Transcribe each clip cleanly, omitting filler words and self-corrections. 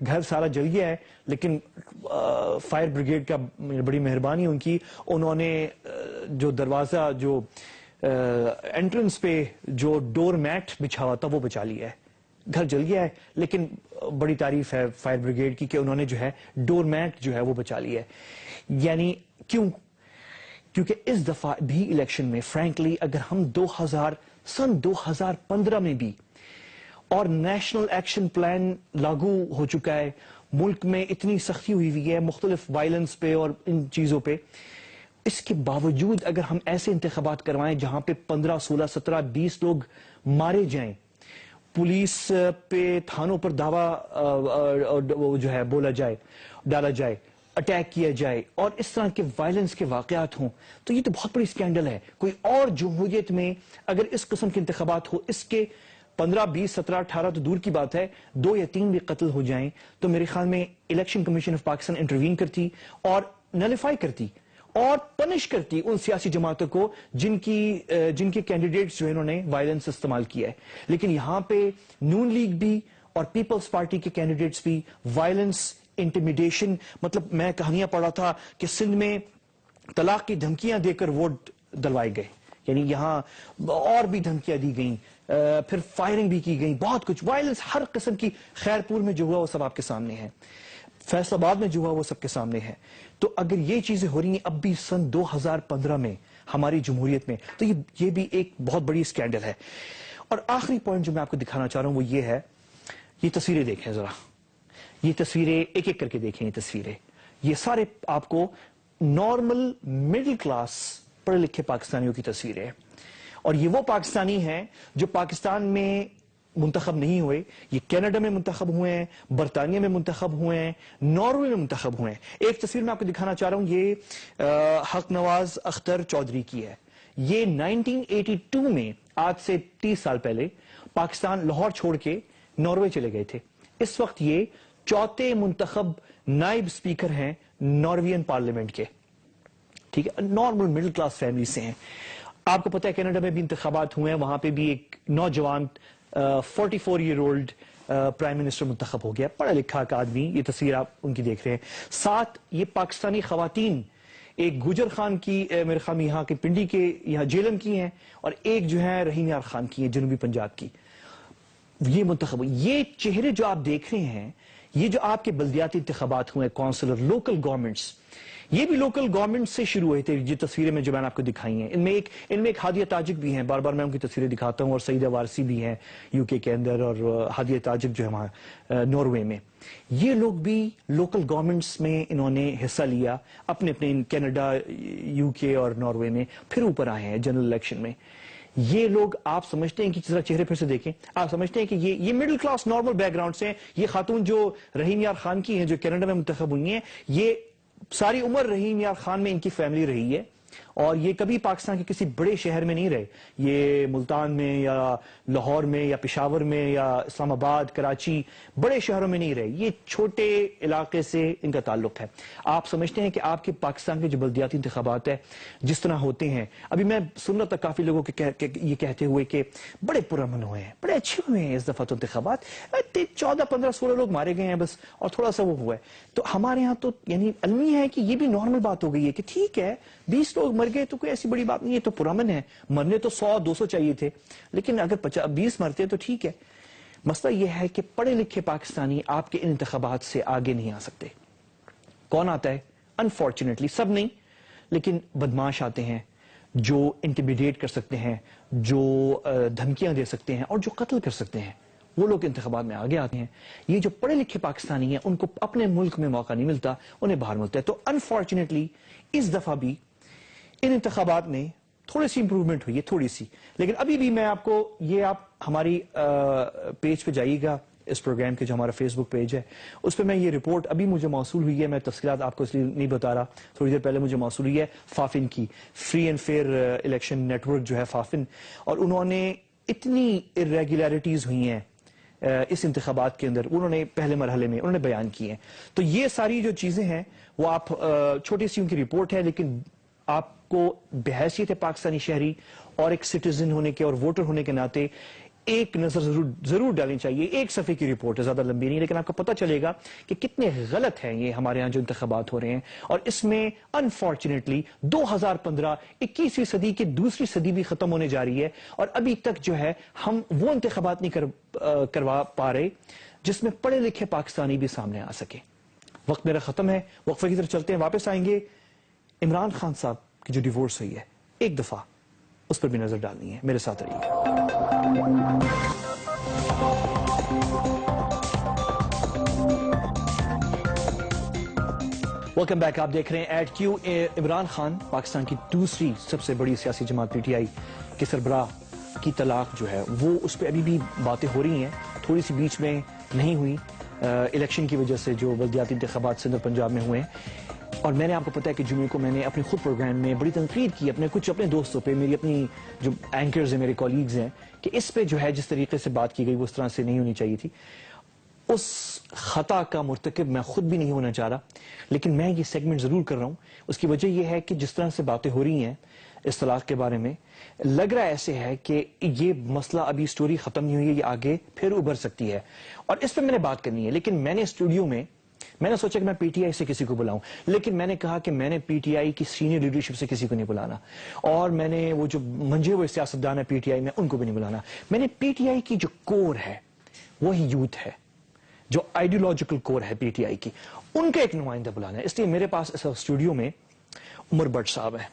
گھر سارا جل گیا ہے، لیکن فائر بریگیڈ کا بڑی مہربانی ان کی، انہوں نے جو دروازہ جو انٹرنس پہ جو ڈور میٹ بچھا ہوا تھا وہ بچا لیا ہے. گھر جل گیا ہے لیکن بڑی تعریف ہے فائر بریگیڈ کی کہ انہوں نے جو ہے ڈور میٹ جو ہے وہ بچا لیا ہے. یعنی کیوں؟ کیونکہ اس دفعہ بھی الیکشن میں فرینکلی اگر ہم سن 2015 میں بھی اور نیشنل ایکشن پلان لاگو ہو چکا ہے، ملک میں اتنی سختی ہوئی ہے مختلف وائلنس پہ اور ان چیزوں پہ، اس کے باوجود اگر ہم ایسے انتخابات کروائیں جہاں پہ 15 16 17 20 لوگ مارے جائیں، پولیس پہ تھانوں پر دعویٰ جو ہے ڈالا جائے، اٹیک کیا جائے اور اس طرح کے وائلنس کے واقعات ہوں، تو یہ تو بہت بڑی سکینڈل ہے. کوئی اور جمہوریت میں اگر اس قسم کے انتخابات ہو، اس کے 15 20 17 18 تو دور کی بات ہے، 2 یا 3 بھی قتل ہو جائیں، تو میرے خیال میں election commission of Pakistan intervene کرتی اور نلیفائی کرتی اور پنش کرتی ان سیاسی جماعتوں کو جن کے کینڈیڈیٹس جو انہوں نے وائلنس استعمال کیا ہے. لیکن یہاں پہ نون لیگ بھی اور پیپلز پارٹی کے کینڈیڈیٹس بھی وائلنس، انٹیمیڈیشن، مطلب میں کہانیاں پڑھ رہا تھا کہ سندھ میں طلاق کی دھمکیاں دے کر ووٹ دلوائے گئے، یعنی یہاں اور بھی دھمکیاں دی گئیں، پھر فائرنگ بھی کی گئی، بہت کچھ وائلنس ہر قسم کی. خیرپور میں جو ہوا وہ سب آپ کے سامنے ہے، فیصل آباد میں جو ہوا وہ سب کے سامنے ہے. تو اگر یہ چیزیں ہو رہی ہیں اب بھی سن 2015 میں ہماری جمہوریت میں، تو یہ بھی ایک بہت بڑی سکینڈل ہے. اور آخری پوائنٹ جو میں آپ کو دکھانا چاہ رہا ہوں وہ یہ ہے، یہ تصویریں دیکھیں ذرا، یہ تصویریں ایک ایک کر کے دیکھیں. یہ تصویریں یہ سارے آپ کو نارمل مڈل کلاس پڑھے لکھے پاکستانیوں کی تصویریں ہیں، اور یہ وہ پاکستانی ہیں جو پاکستان میں منتخب نہیں ہوئے، یہ کینیڈا میں منتخب ہوئے ہیں، برطانیہ میں منتخب ہوئے ہیں، ناروے میں منتخب ہوئے ہیں. ایک تصویر میں آپ کو دکھانا چاہ رہا ہوں، یہ حق نواز اختر چودھری کی ہے. یہ 1982 میں، آج سے 30 سال پہلے، پاکستان لاہور چھوڑ کے ناروے چلے گئے تھے. اس وقت یہ چوتھے منتخب نائب سپیکر ہیں ناروین پارلیمنٹ کے. ٹھیک ہے، نارمل مڈل کلاس فیملی سے ہیں. آپ کو پتہ ہے کینیڈا میں بھی انتخابات ہوئے ہیں، وہاں پہ بھی ایک نوجوان 44 ایئر اولڈ پرائم منسٹر منتخب ہو گیا، پڑھا لکھا کا آدمی. یہ تصویر آپ ان کی دیکھ رہے ہیں. ساتھ یہ پاکستانی خواتین، ایک گجر خان کی میرے خیال میں یہاں کے پنڈی کے یہاں جیلم کی ہیں، اور ایک جو ہے رحیم یار خان کی ہے جنوبی پنجاب کی. یہ منتخب ہوئی. یہ چہرے جو آپ دیکھ رہے ہیں، یہ جو آپ کے بلدیاتی انتخابات ہوئے، کونسلر، لوکل گورنمنٹس، یہ بھی لوکل گورنمنٹ سے شروع ہوئے تھے. یہ تصویریں میں جو میں نے آپ کو دکھائی ہیں، ان میں ایک ہادیہ تاجک بھی ہیں، بار بار میں ان کی تصویریں دکھاتا ہوں، اور سعیدہ وارسی بھی ہیں یو کے اندر، اور ہادیہ تاجک جو ہے وہاں ناروے میں. یہ لوگ بھی لوکل گورنمنٹس میں انہوں نے حصہ لیا، اپنے کینیڈا، یو کے اور ناروے میں، پھر اوپر آئے ہیں جنرل الیکشن میں. یہ لوگ آپ سمجھتے ہیں کہ ذرا چہرے پھر سے دیکھیں، آپ سمجھتے ہیں کہ یہ middle class normal back ground سے ہیں. یہ خاتون جو رحیم یار خان کی ہیں، جو کینیڈا میں منتخب ہوئی ہیں، یہ ساری عمر رحیم یار خان میں ان کی فیملی رہی ہے، اور یہ کبھی پاکستان کے کسی بڑے شہر میں نہیں رہے. یہ ملتان میں یا لاہور میں یا پشاور میں یا اسلام آباد، کراچی، بڑے شہروں میں نہیں رہے. یہ چھوٹے علاقے سے ان کا تعلق ہے. آپ سمجھتے ہیں کہ آپ کے پاکستان کے جو بلدیاتی انتخابات ہیں جس طرح ہوتے ہیں، ابھی میں سن رہا تھا کافی لوگوں کے یہ کہتے ہوئے کہ بڑے پرامن ہوئے ہیں، بڑے اچھے ہوئے ہیں اس دفعہ تو انتخابات، 14 15 16 لوگ مارے گئے ہیں بس، اور تھوڑا سا وہ ہوا ہے. تو ہمارے ہاں تو یعنی علمی ہے کہ یہ بھی نارمل بات ہو گئی ہے کہ ٹھیک ہے 20 لوگ مر گئے تو کوئی ایسی بڑی بات نہیں ہے، تو پرامن ہے. مرنے تو 100 200 چاہیے تھے، لیکن اگر 20 مرتے تو ٹھیک ہے. مسئلہ یہ ہے کہ پڑھے لکھے پاکستانی آپ کے ان انتخابات سے آگے نہیں آ سکتے. کون آتا ہے؟ انفارچونیٹلی سب نہیں، لیکن بدماش آتے ہیں جو انٹیمیڈیٹ کر سکتے ہیں، جو دھمکیاں دے سکتے ہیں اور جو قتل کر سکتے ہیں، وہ لوگ انتخابات میں آگے آتے ہیں. یہ جو پڑھے لکھے پاکستانی ہیں ان کو اپنے ملک میں موقع نہیں ملتا، انہیں باہر ملتا ہے. تو انفارچونیٹلی اس دفعہ بھی ان انتخابات میں تھوڑی سی امپروومنٹ ہوئی ہے، تھوڑی سی. لیکن ابھی بھی میں آپ کو، یہ آپ ہماری پیج پہ جائیے گا، اس پروگرام کے جو ہمارا فیس بک پیج ہے اس پہ میں یہ رپورٹ ابھی مجھے موصول ہوئی ہے، میں تفصیلات آپ کو اس لیے نہیں بتا رہا، تھوڑی دیر پہلے مجھے موصول ہوئی ہے فافن کی، free and fair election network ورک جو ہے فافن، اور انہوں نے اتنی irregularities ہوئی ہیں اس انتخابات کے اندر، انہوں نے پہلے مرحلے میں انہوں نے بیان کی ہیں. تو یہ ساری جو چیزیں ہیں وہ آپ، چھوٹی سی ان کی رپورٹ ہے، لیکن آپ کو بحیثیت پاکستانی شہری اور ایک سٹیزن ہونے کے اور ووٹر ہونے کے ناطے ایک نظر ضرور ڈالنی چاہیے. ایک صفحے کی رپورٹ ہے, زیادہ لمبی نہیں, لیکن آپ کو پتہ چلے گا کہ کتنے غلط ہیں یہ ہمارے ہاں جو انتخابات ہو رہے ہیں. اور اس میں انفارچونیٹلی 2015 21ویں صدی کی دوسری صدی بھی ختم ہونے جا رہی ہے, اور ابھی تک جو ہے ہم وہ انتخابات نہیں کروا پا رہے جس میں پڑھے لکھے پاکستانی بھی سامنے آ سکے. وقت میرا ختم ہے, وقفے کی طرف چلتے ہیں, واپس آئیں گے. عمران خان صاحب کی جو ڈیورس ہوئی ہے ایک دفعہ اس پر بھی نظر ڈالنی ہے, میرے ساتھ رہیے گا. ویلکم بیک, آپ دیکھ رہے ہیں ایٹ کیو. عمران خان پاکستان کی دوسری سب سے بڑی سیاسی جماعت پی ٹی آئی کے سربراہ کی طلاق جو ہے وہ اس پہ ابھی بھی باتیں ہو رہی ہیں. تھوڑی سی بیچ میں نہیں ہوئی الیکشن کی وجہ سے جو بلدیاتی انتخابات سندھ اور پنجاب میں ہوئے ہیں, اور میں نے آپ کو پتا ہے کہ جمعے کو میں نے اپنے خود پروگرام میں بڑی تنقید کی اپنے دوستوں پہ, میری اپنی جو اینکرز ہیں, میرے کولیگز ہیں, کہ اس پہ جو ہے جس طریقے سے بات کی گئی وہ اس طرح سے نہیں ہونی چاہیے تھی. اس خطا کا مرتکب میں خود بھی نہیں ہونا چاہ رہا, لیکن میں یہ سیگمنٹ ضرور کر رہا ہوں. اس کی وجہ یہ ہے کہ جس طرح سے باتیں ہو رہی ہیں اس طلاق کے بارے میں, لگ رہا ایسے ہے کہ یہ مسئلہ ابھی سٹوری ختم نہیں ہوئی ہے, یہ آگے پھر ابھر سکتی ہے, اور اس پہ میں نے بات کرنی ہے. لیکن میں نے اسٹوڈیو میں نے سوچا کہ میں پی ٹی آئی سے کسی کو بلاؤں, لیکن میں نے کہا کہ میں نے پی ٹی آئی کی سینئر لیڈرشپ سے کسی کو نہیں بلانا, اور میں نے وہ جو منجے ہوئے سیاستدان ہیں پی ٹی آئی میں ان کو بھی نہیں بلانا. میں نے پی ٹی آئی کی جو کور ہے وہی یوتھ ہے, جو آئیڈیولوجیکل کور ہے پی ٹی آئی کی, ان کا ایک نمائندہ بلانا ہے. اس لیے میرے پاس اس اسٹوڈیو میں عمر بٹ صاحب ہیں.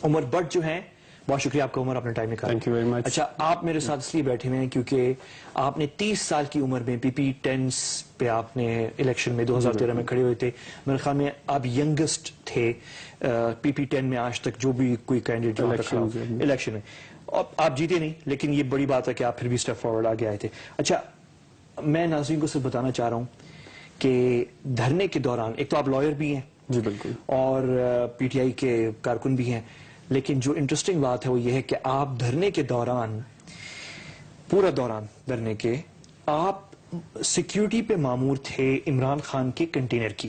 عمر بٹ جو ہیں, بہت شکریہ آپ کا عمر, اپنا ٹائم نکالا. Thank you very much. اچھا, آپ میرے ساتھ اس لیے بیٹھے ہوئے ہیں کیونکہ آپ نے 30 سال کی عمر میں پی پی 10 پہ آپ نے الیکشن میں 2013 میں کھڑے ہوئے تھے. میرے خیال میں آپ ینگسٹ تھے پی پی 10 میں آج تک جو بھی کوئی کینڈیڈیٹ الیکشن میں. آپ جیتے نہیں, لیکن یہ بڑی بات ہے کہ آپ پھر بھی اسٹیپ فارورڈ آگے آئے تھے. اچھا, میں ناظرین کو صرف بتانا چاہ رہا ہوں کہ دھرنے کے دوران ایک تو آپ لائر بھی ہیں, جی بالکل, اور پی ٹی آئی کے کارکن بھی ہیں, لیکن جو انٹرسٹنگ بات ہے وہ یہ ہے کہ آپ دھرنے کے دوران, پورا دوران دھرنے کے, آپ سیکیورٹی پہ مامور تھے عمران خان کے کنٹینر کی.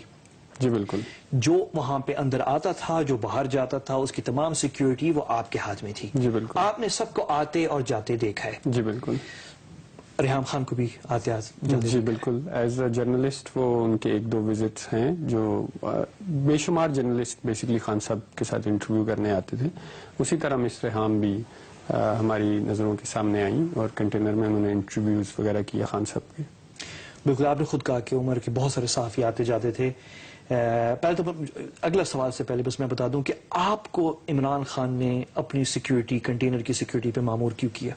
جی بالکل, جو وہاں پہ اندر آتا تھا, جو باہر جاتا تھا, اس کی تمام سیکیورٹی وہ آپ کے ہاتھ میں تھی. جی بالکل, آپ نے سب کو آتے اور جاتے دیکھا ہے. جی بالکل, ریحام خان کو بھی آتے جاتے. جی بالکل, ایز اے جرنلسٹ وہ ان کے 1-2 وزٹس ہیں جو بے شمار جرنلسٹ بیسکلی خان صاحب کے ساتھ انٹرویو کرنے آتے تھے. اسی طرح مس ریحام بھی ہماری نظروں کے سامنے آئیں اور کنٹینر میں انہوں نے انٹرویوز وغیرہ کیا خان صاحب کے. بالکل, آپ نے خود کہا کہ عمر کے بہت سارے صحافی آتے جاتے تھے. پہلے تو اگلا سوال سے پہلے بس میں بتا دوں کہ آپ کو عمران خان نے اپنی سیکیورٹی, کنٹینر کی سیکیورٹی پہ مامور کیوں کیا؟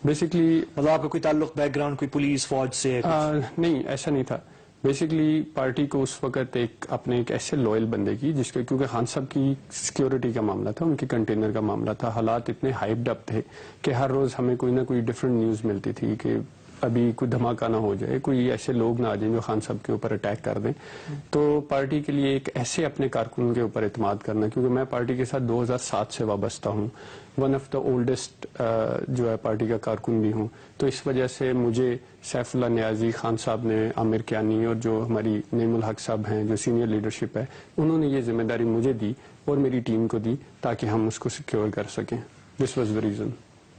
بیسکلی مطلب آپ کا کوئی تعلق بیک گراؤنڈ کوئی پولیس فوج سے؟ نہیں, ایسا نہیں تھا. بیسکلی پارٹی کو اس وقت اپنے ایک ایسے لوئل بندے کی, جس کے کیونکہ خان صاحب کی سیکیورٹی کا معاملہ تھا, ان کے کنٹینر کا معاملہ تھا, حالات اتنے ہائپڈ اپ تھے کہ ہر روز ہمیں کوئی نہ کوئی ڈفرینٹ نیوز ملتی تھی کہ ابھی کوئی دھماکہ نہ ہو جائے, کوئی ایسے لوگ نہ آ جائیں جو خان صاحب کے اوپر اٹیک کر دیں. تو پارٹی کے لیے ایک ایسے اپنے کارکن کے اوپر اعتماد کرنا, کیونکہ میں پارٹی کے ساتھ 2007 سے وابستہ ہوں, ون آف دا اولڈسٹ جو ہے پارٹی کا کارکن بھی ہوں, تو اس وجہ سے مجھے سیف اللہ نیازی, خان صاحب نے, عامر کیانی اور جو ہماری نعیم الحق صاحب ہیں جو سینئر لیڈرشپ ہے, انہوں نے یہ ذمہ داری مجھے دی اور میری ٹیم کو دی تاکہ ہم اس کو سیکیور کر سکیں. This was the reason.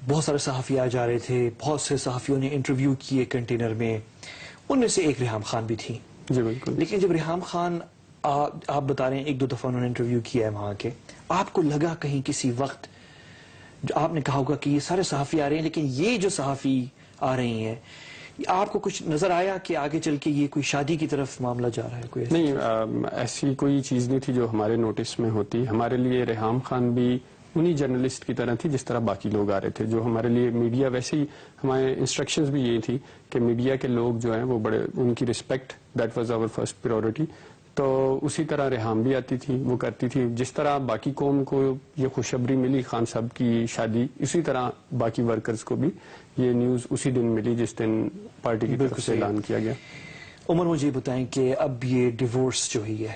بہت سارے صحافی آ جا رہے تھے, بہت سے صحافیوں نے انٹرویو کیے کنٹینر میں, ان میں سے ایک ریحام خان بھی تھی. جی بالکل, لیکن جب ریحام خان آپ بتا رہے ہیں 1-2 دفعہ انہوں نے انٹرویو کیا ہے وہاں کے, آپ کو لگا کہیں کسی وقت جو آپ نے کہا ہوگا کہ یہ سارے صحافی آ رہے ہیں لیکن یہ جو صحافی آ رہی ہیں, آپ کو کچھ نظر آیا کہ آگے چل کے یہ کوئی شادی کی طرف معاملہ جا رہا ہے؟ کوئی نہیں, ایسی کوئی چیز نہیں تھی جو ہمارے نوٹس میں ہوتی. ہمارے لیے ریحام خان بھی انہی جرنلسٹ کی طرح تھی جس طرح باقی لوگ آ رہے تھے, جو ہمارے لیے میڈیا, ویسے ہی ہمارے انسٹرکشنز بھی یہی تھی کہ میڈیا کے لوگ جو ہیں وہ بڑے, ان کی respect, that was our first priority. تو اسی طرح ریحام بھی آتی تھی, وہ کرتی تھی. جس طرح باقی قوم کو یہ خوشخبری ملی خان صاحب کی شادی, اسی طرح باقی ورکرز کو بھی یہ نیوز اسی دن ملی جس دن پارٹی کی طرف سے اعلان کیا گیا. عمر, مجھے بتائیں کہ اب یہ ڈیورس جو ہوئی ہے,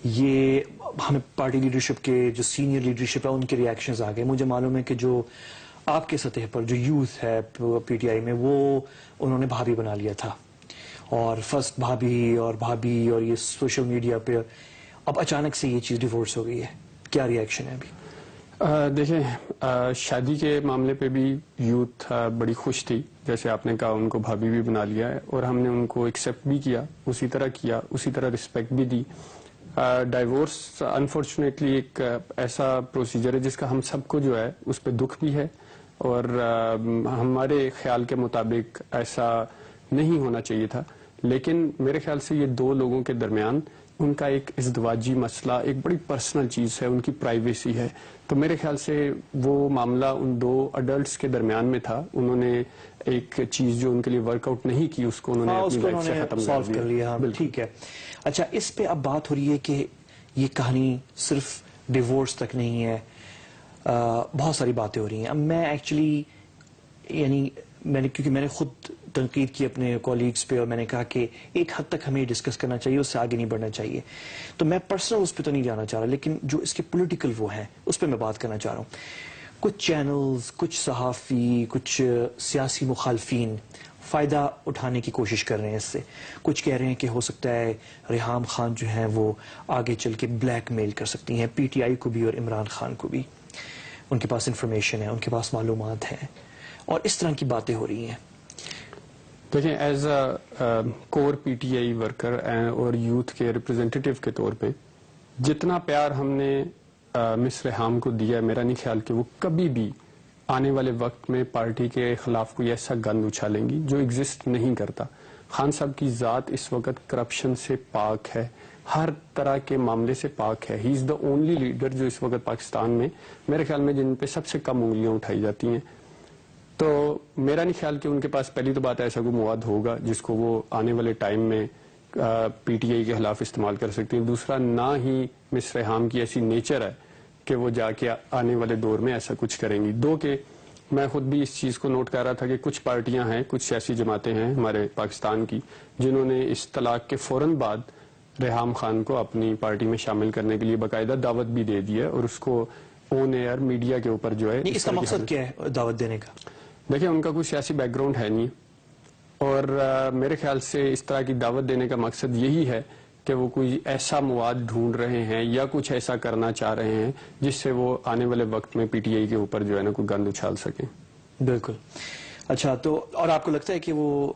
یہ ہمیں پارٹی لیڈرشپ کے جو سینئر لیڈرشپ ہے ان کے ریاکشنز آ گئے. مجھے معلوم ہے کہ جو آپ کے سطح پر جو یوتھ ہے پی ٹی آئی میں, وہ انہوں نے بھابھی بنا لیا تھا, اور فرسٹ بھابھی اور یہ سوشل میڈیا پہ اب اچانک سے یہ چیز ڈیورس ہو گئی ہے. کیا ریاکشن ہے ابھی؟ دیکھیں شادی کے معاملے پہ بھی یوتھ بڑی خوش تھی، جیسے آپ نے کہا ان کو بھابھی بھی بنا لیا ہے، اور ہم نے ان کو ایکسیپٹ بھی کیا، اسی طرح رسپیکٹ بھی دی. ڈائیورس انفارچونیٹلی ایک ایسا پروسیجر ہے جس کا ہم سب کو جو ہے اس پہ دکھ بھی ہے، اور ہمارے خیال کے مطابق ایسا نہیں ہونا چاہیے تھا. لیکن میرے خیال سے یہ دو لوگوں کے درمیان ان کا ایک ازدواجی مسئلہ ایک بڑی پرسنل چیز ہے، ان کی پرائیویسی ہے، تو میرے خیال سے وہ معاملہ ان دو اڈلٹس کے درمیان میں تھا. انہوں نے ایک چیز جو ان کے لیے ورک آؤٹ نہیں کی اس کو انہوں نے اپنی لائف سے ختم کر لیا. ٹھیک ہے. اچھا، اس پہ اب بات ہو رہی ہے کہ یہ کہانی صرف ڈیورس تک نہیں ہے، بہت ساری باتیں ہو رہی ہیں. اب میں ایکچولی کیونکہ میں نے خود تنقید کی اپنے کولیگز پہ، اور میں نے کہا کہ ایک حد تک ہمیں ڈسکس کرنا چاہیے، اس سے آگے نہیں بڑھنا چاہیے. تو میں پرسنل اس پہ تو نہیں جانا چاہ رہا، لیکن جو اس کے پولیٹیکل وہ ہیں اس پہ میں بات کرنا چاہ رہا ہوں. کچھ چینلز، کچھ صحافی، کچھ سیاسی مخالفین فائدہ اٹھانے کی کوشش کر رہے ہیں اس سے. کچھ کہہ رہے ہیں کہ ہو سکتا ہے ریحام خان جو ہیں وہ آگے چل کے بلیک میل کر سکتی ہیں پی ٹی آئی کو بھی اور عمران خان کو بھی. ان کے پاس انفارمیشن ہے، ان کے پاس معلومات ہیں، اور اس طرح کی باتیں ہو رہی ہیں. دیکھیں، as a core P T I worker اور یوتھ کے ریپرزینٹیٹیو کے طور پہ جتنا پیار ہم نے مس ریحام کو دیا ہے، میرا نہیں خیال کہ وہ کبھی بھی آنے والے وقت میں پارٹی کے خلاف کوئی ایسا گند اچھالیں گی جو ایگزسٹ نہیں کرتا. خان صاحب کی ذات اس وقت کرپشن سے پاک ہے، ہر طرح کے معاملے سے پاک ہے. ہی از دا اونلی لیڈر جو اس وقت پاکستان میں میرے خیال میں جن پہ سب سے کم انگلیاں اٹھائی جاتی ہیں. تو میرا نہیں خیال کہ ان کے پاس پہلی تو بات ایسا کوئی مواد ہوگا جس کو وہ آنے والے ٹائم میں پی ٹی آئی کے خلاف استعمال کر سکتی ہیں. دوسرا، نہ ہی مس ریحام کی ایسی نیچر ہے کہ وہ جا کے آنے والے دور میں ایسا کچھ کریں گی. دو کہ میں خود بھی اس چیز کو نوٹ کر رہا تھا کہ کچھ پارٹیاں ہیں، کچھ سیاسی جماعتیں ہیں ہمارے پاکستان کی جنہوں نے اس طلاق کے فوراً بعد ریحام خان کو اپنی پارٹی میں شامل کرنے کے لیے باقاعدہ دعوت بھی دے دی ہے، اور اس کو آن ایئر میڈیا کے اوپر جو ہے. اس کا مقصد کیا ہے دعوت دینے کا؟ دیکھیں، ان کا کوئی سیاسی بیک گراؤنڈ ہے نہیں، اور میرے خیال سے اس طرح کی دعوت دینے کا مقصد یہی ہے کہ وہ کوئی ایسا مواد ڈھونڈ رہے ہیں یا کچھ ایسا کرنا چاہ رہے ہیں جس سے وہ آنے والے وقت میں پی ٹی آئی کے اوپر جو ہے نا کوئی گند اچھال سکیں. بالکل. اچھا، تو اور آپ کو لگتا ہے کہ وہ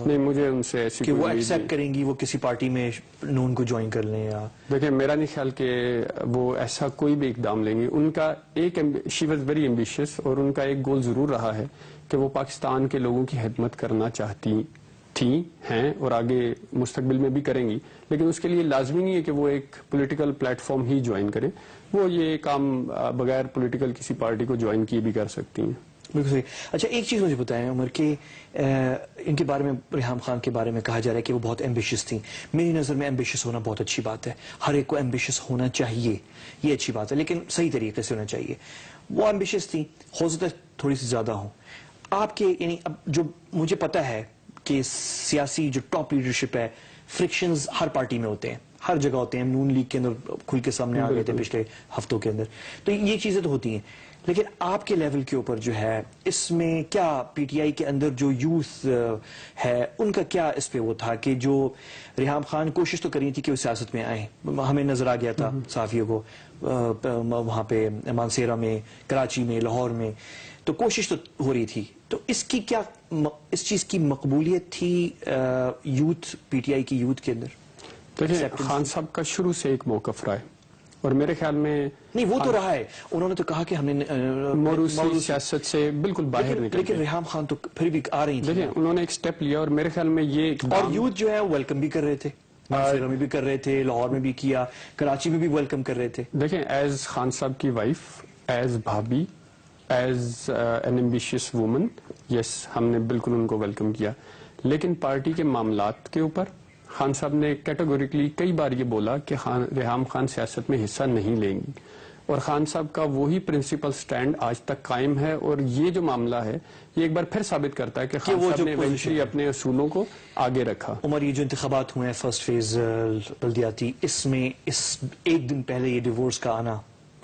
نہیں، مجھے ان سے ایسی کہ وہ ایکسیپٹ کریں گی وہ کسی پارٹی میں نون کو جوائن کر لیں؟ یا دیکھیں، میرا نہیں خیال کہ وہ ایسا کوئی بھی اقدام لیں گے. ان کا ایک شی واز ویری ایمبیشیس، اور ان کا ایک گول ضرور رہا ہے کہ وہ پاکستان کے لوگوں کی خدمت کرنا چاہتی تھیں، ہیں، اور آگے مستقبل میں بھی کریں گی. لیکن اس کے لیے لازمی نہیں ہے کہ وہ ایک پولیٹیکل پلیٹ فارم ہی جوائن کریں. وہ یہ کام بغیر پولیٹیکل کسی پارٹی کو جوائن کیے بھی کر سکتی ہیں. بالکل صحیح. اچھا، ایک چیز مجھے بتائیں عمر کہ ان کے بارے میں، ریحام خان کے بارے میں کہا جا رہا ہے کہ وہ بہت ایمبیشیس تھیں. میری نظر میں ایمبیشیس ہونا بہت اچھی بات ہے، ہر ایک کو ایمبیشیس ہونا چاہیے، یہ اچھی بات ہے، لیکن صحیح طریقے سے ہونا چاہیے. وہ ایمبیشیس تھیں، ہو سکتا ہے تھوڑی سی زیادہ ہوں. آپ کے اب جو مجھے پتا ہے کہ سیاسی جو ٹاپ لیڈرشپ ہے، فرکشنز ہر پارٹی میں ہوتے ہیں، ہر جگہ ہوتے ہیں. نون لیگ کے اندر کھل کے سامنے آ گئے تھے پچھلے ہفتوں کے اندر. تو یہ چیزیں تو ہوتی ہیں، لیکن آپ کے لیول کے اوپر جو ہے اس میں کیا پی ٹی آئی کے اندر جو یوتھ ہے ان کا کیا اس پہ وہ تھا کہ جو ریحام خان کوشش تو کری تھی کہ وہ سیاست میں آئیں؟ ہمیں نظر آ گیا تھا صحافیوں کو وہاں پہ مانسیرا میں، کراچی میں، لاہور میں، تو کوشش تو ہو رہی تھی. تو اس کی کیا، اس چیز کی مقبولیت تھی یوتھ، پی ٹی آئی کی یوتھ کے اندر؟ دیکھیں، خان صاحب کا شروع سے ایک موقف رہا ہے، اور میرے خیال میں نہیں وہ تو رہا ہے، انہوں نے تو کہا کہ ہم نے موروثی سیاست سے بالکل باہر نکل، لیکن ریحام خان تو پھر بھی آ رہی تھی. دیکھیں، انہوں نے ایک سٹیپ لیا، اور میرے خیال میں یہ اور یوتھ جو ہے ویلکم بھی کر رہے تھے، مانسیرا میں بھی کر رہے تھے، لاہور میں بھی کیا، کراچی میں بھی ویلکم کر رہے تھے. دیکھیں، ایز خان صاحب کی وائف، ایز بھابی، as an ambitious woman, yes, ہم نے بالکل ان کو ویلکم کیا. لیکن پارٹی کے معاملات کے اوپر خان صاحب نے کیٹیگوریکلی کئی بار یہ بولا کہ ریحام خان سیاست میں حصہ نہیں لیں گی، اور خان صاحب کا وہی پرنسپل سٹینڈ آج تک قائم ہے. اور یہ جو معاملہ ہے یہ ایک بار پھر ثابت کرتا ہے کہ خان صاحب نے ایونچولی اپنے اصولوں کو آگے رکھا. عمر، یہ جو انتخابات ہوئے ہیں فرسٹ فیز بلدیاتی، اس میں اس ایک دن پہلے یہ ڈیورس کا آنا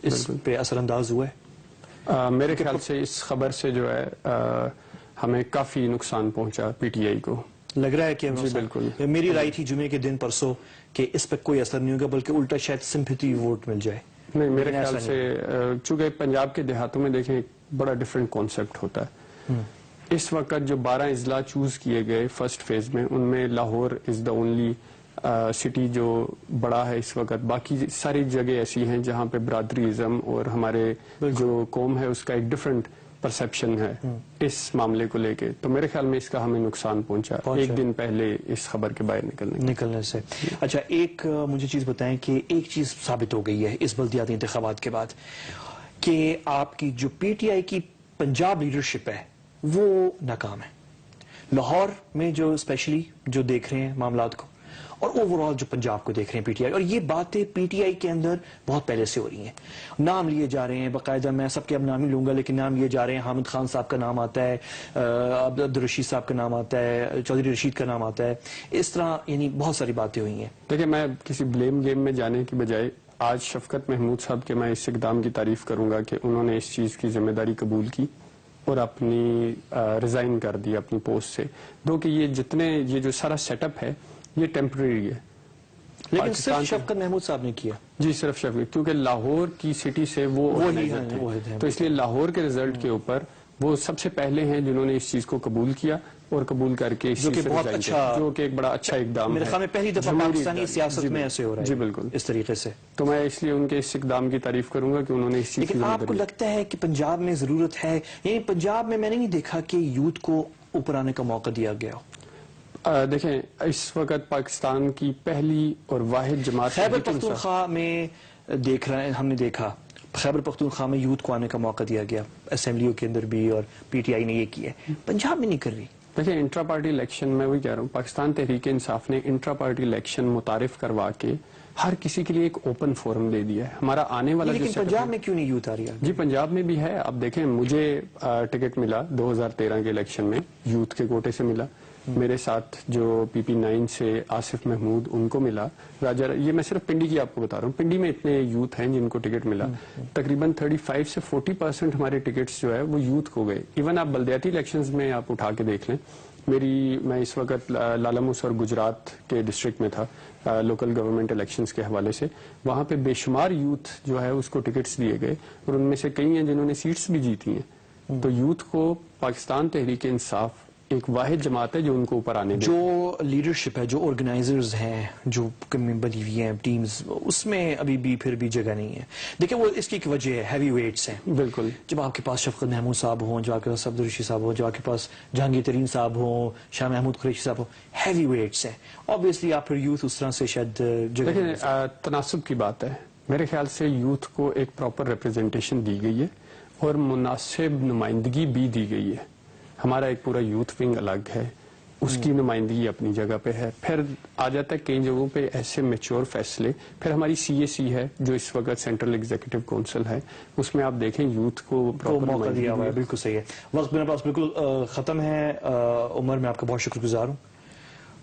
اس پہ اثر انداز ہوا ہے؟ میرے خیال سے اس خبر سے جو ہے ہمیں کافی نقصان پہنچا پی ٹی آئی کو. لگ رہا ہے کہ بالکل. میری رائے تھی جمعے کے دن پرسوں کہ اس پہ کوئی اثر نہیں ہوگا، بلکہ الٹا شاید سمپیتھی ووٹ مل جائے. نہیں میرے لیکن خیال ایسا سے چونکہ پنجاب کے دیہاتوں میں دیکھیں ایک بڑا ڈفرینٹ کانسیپٹ ہوتا ہے. اس وقت جو 12 اضلاع چوز کیے گئے فرسٹ فیز میں، ان میں لاہور از دا اونلی سٹی جو بڑا ہے اس وقت. باقی ساری جگہ ایسی ہیں جہاں پہ برادریزم اور ہمارے جو قوم ہے اس کا ایک ڈفرینٹ پرسپشن ہے اس معاملے کو لے کے. تو میرے خیال میں اس کا ہمیں نقصان پہنچا ایک دن پہلے اس خبر کے باہر نکلنے سے. اچھا ایک مجھے چیز بتائیں کہ ایک چیز ثابت ہو گئی ہے اس بلدیاتی انتخابات کے بعد کہ آپ کی جو پی ٹی آئی کی پنجاب لیڈرشپ ہے وہ ناکام ہے. لاہور میں جو اسپیشلی جو دیکھ رہے ہیں معاملات کو اور اوور آل جو پنجاب کو دیکھ رہے ہیں پی ٹی آئی، اور یہ باتیں پی ٹی آئی کے اندر بہت پہلے سے ہو رہی ہیں. نام لیے جا رہے ہیں باقاعدہ، میں سب کے اب نام ہی لوں گا لیکن نام لیے جا رہے ہیں. حامد خان صاحب کا نام آتا ہے، عبدالرشید صاحب کا نام آتا ہے، چودھری رشید کا نام آتا ہے. اس طرح یعنی بہت ساری باتیں ہوئی ہیں. دیکھیں میں کسی بلیم گیم میں جانے کی بجائے آج شفقت محمود صاحب کے میں اس اقدام کی تعریف کروں گا کہ انہوں نے اس چیز کی ذمہ داری قبول کی اور اپنی ریزائن کر دی اپنی پوسٹ سے. دو کہ یہ جو سارا سیٹ اپ ہے یہ ٹیمپریری ہے. لیکن صرف شفقت محمود صاحب نے کیا. جی صرف شفقت، کیونکہ لاہور کی سٹی سے وہ تو اس لیے لاہور کے ریزلٹ کے اوپر وہ سب سے پہلے ہیں جنہوں نے اس چیز کو قبول کیا اور قبول کر کے جو کہ بہت اچھا، جو کہ ایک بڑا اچھا اقدام ہے. میرے خیال میں پہلی دفعہ پاکستانی سیاست میں ایسے ہو رہا ہے. جی بالکل اس طریقے سے. تو میں اس لیے ان کے اس اقدام کی تعریف کروں گا کہ انہوں نے اس چیز. لیکن آپ کو لگتا ہے کہ پنجاب میں ضرورت ہے؟ یعنی پنجاب میں نے نہیں دیکھا کہ یوتھ کو اوپر آنے کا موقع دیا گیا ہو. دیکھیں اس وقت پاکستان کی پہلی اور واحد جماعت خیبر پختونخوا میں دیکھ رہے ہیں، ہم نے دیکھا خیبر پختونخوا میں یوتھ کو آنے کا موقع دیا گیا اسمبلیوں کے اندر بھی، اور پی ٹی آئی نے یہ کیا ہے. پنجاب میں نہیں کر رہی. دیکھیں انٹرا پارٹی الیکشن میں وہی کہہ رہا ہوں، پاکستان تحریک انصاف نے انٹرا پارٹی الیکشن متعارف کروا کے ہر کسی کے لیے ایک اوپن فورم دے دیا ہے. ہمارا آنے والا لیکن پنجاب میں کیوں نہیں یوتھ آ رہی ہے؟ جی پنجاب میں بھی ہے. اب دیکھیں مجھے ٹکٹ ملا 2013 کے الیکشن میں یوتھ کے کوٹے سے ملا. میرے ساتھ جو پی پی 9 سے آصف محمود ان کو ملا. یہ میں صرف پنڈی کی آپ کو بتا رہا ہوں، پنڈی میں اتنے یوتھ ہیں جن کو ٹکٹ ملا. تقریباً 35 سے 40% ہمارے ٹکٹس جو ہے وہ یوتھ کو گئے. ایون آپ بلدیاتی الیکشنز میں آپ اٹھا کے دیکھ لیں. میں اس وقت لالاموس اور گجرات کے ڈسٹرکٹ میں تھا لوکل گورنمنٹ الیکشنز کے حوالے سے. وہاں پہ بے شمار یوتھ جو ہے اس کو ٹکٹس دیے گئے اور ان میں سے کئی ہیں جنہوں نے سیٹس بھی جیتی ہیں. تو یوتھ کو پاکستان تحریک انصاف ایک واحد جماعت ہے جو ان کو اوپر آنے دے. جو لیڈرشپ ہے، جو آرگنائزرز ہیں، جو بنی ہوئی ہیں ٹیمز، اس میں ابھی بھی پھر بھی جگہ نہیں ہے. دیکھیں وہ اس کی ایک وجہ ہے، ہیوی ویٹس ہیں. بالکل. جب آپ کے پاس شفقت محمود صاحب ہوں، جو آپ کے پاس عبدالرشید صاحب ہوں، جو آپ کے پاس جہانگیر ترین صاحب ہوں، شاہ محمود قریشی صاحب ہوں، ہیوی ویٹس ہیں. آبویسلی آپ پھر یوتھ اس طرح سے شاید جگہ. لیکن تناسب کی بات ہے. میرے خیال سے یوتھ کو ایک پراپر ریپرزنٹیشن دی گئی ہے اور مناسب نمائندگی بھی دی گئی ہے. ہمارا ایک پورا یوتھ ونگ الگ ہے، اس کی نمائندگی اپنی جگہ پہ ہے. پھر آ جاتا ہے کئی جگہوں پہ ایسے میچور فیصلے. پھر ہماری سی اے سی ہے جو اس وقت سینٹرل ایگزیکٹو کونسل ہے، اس میں آپ دیکھیں یوتھ کو موقع دیا ہوا ہے. بالکل صحیح ہے. وقت میرے پاس بالکل ختم ہے. عمر میں آپ کا بہت شکر گزار ہوں.